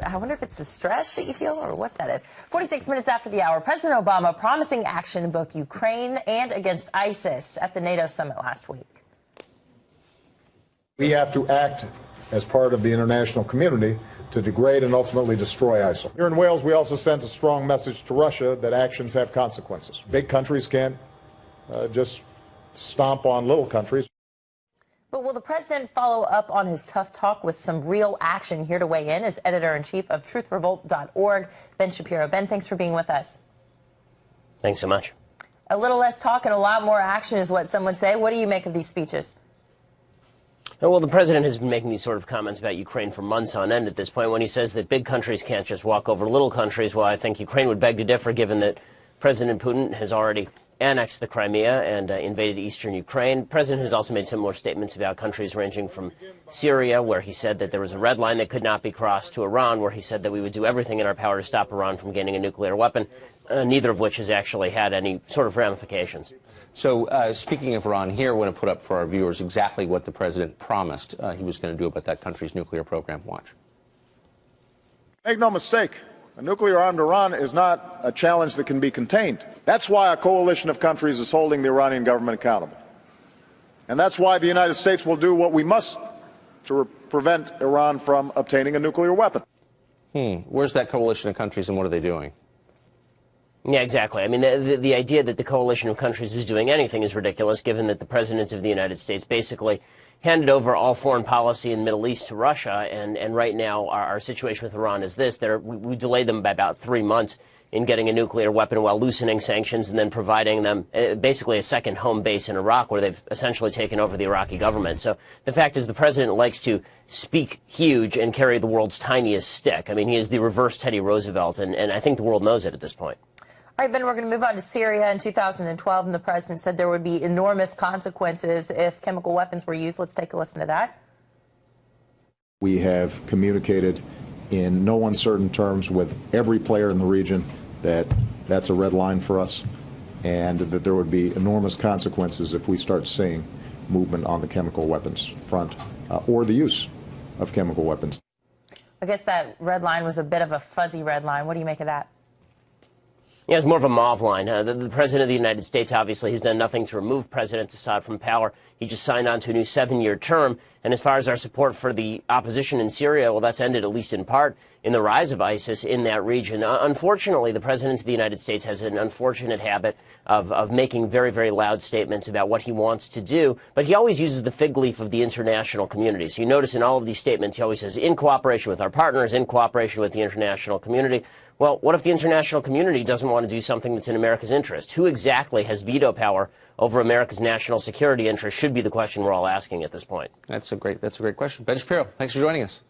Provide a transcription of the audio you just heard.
I wonder if it's the stress that you feel or what that is. 46 minutes after the hour, President Obama promising action in both Ukraine and against ISIS at the NATO summit last week. We have to act as part of the international community to degrade and ultimately destroy ISIL. Here in Wales, we also sent a strong message to Russia that actions have consequences. Big countries can't just stomp on little countries. But will the president follow up on his tough talk with some real action? Here to weigh in is editor-in-chief of truthrevolt.org, Ben Shapiro. Ben, thanks for being with us. Thanks so much. A little less talk and a lot more action is what some would say. What do you make of these speeches? Well, the president has been making these sort of comments about Ukraine for months on end at this point. When he says that big countries can't just walk over little countries, well, I think Ukraine would beg to differ, given that President Putin has already annexed the Crimea and invaded eastern Ukraine. The president has also made similar statements about countries ranging from Syria, where he said that there was a red line that could not be crossed, to Iran, where he said that we would do everything in our power to stop Iran from gaining a nuclear weapon, neither of which has actually had any sort of ramifications. So speaking of Iran, here I want to put up for our viewers exactly what the president promised he was going to do about that country's nuclear program. Watch. Make no mistake, a nuclear-armed Iran is not a challenge that can be contained. That's why a coalition of countries is holding the Iranian government accountable. And that's why the United States will do what we must to prevent Iran from obtaining a nuclear weapon. Where's that coalition of countries and what are they doing? Yeah, exactly. I mean, the idea that the coalition of countries is doing anything is ridiculous, given that the president of the United States basically handed over all foreign policy in the Middle East to Russia. And right now, our situation with Iran is this. We delayed them by about 3 months in getting a nuclear weapon while loosening sanctions and then providing them basically a second home base in Iraq, where they've essentially taken over the Iraqi government. So the fact is the president likes to speak huge and carry the world's tiniest stick. I mean, he is the reverse Teddy Roosevelt, and I think the world knows it at this point. All right, Ben, we're going to move on to Syria. In 2012, and the president said there would be enormous consequences if chemical weapons were used. Let's take a listen to that. We have communicated in no uncertain terms with every player in the region that that's a red line for us, and that there would be enormous consequences if we start seeing movement on the chemical weapons front or the use of chemical weapons. I guess that red line was a bit of a fuzzy red line. What do you make of that? Yeah, it's more of a mauve line. The president of the United States obviously has done nothing to remove President Assad from power. He just signed on to a new 7-year term. And as far as our support for the opposition in Syria, well, that's ended, at least in part, in the rise of ISIS in that region. Unfortunately, the president of the United States has an unfortunate habit of making very, very loud statements about what he wants to do. But he always uses the fig leaf of the international community. So you notice in all of these statements, he always says, in cooperation with our partners, in cooperation with the international community. Well, what if the international community doesn't want to do something that's in America's interest? Who exactly has veto power over America's national security interest should be the question we're all asking at this point. That's a great question. Ben Shapiro, thanks for joining us.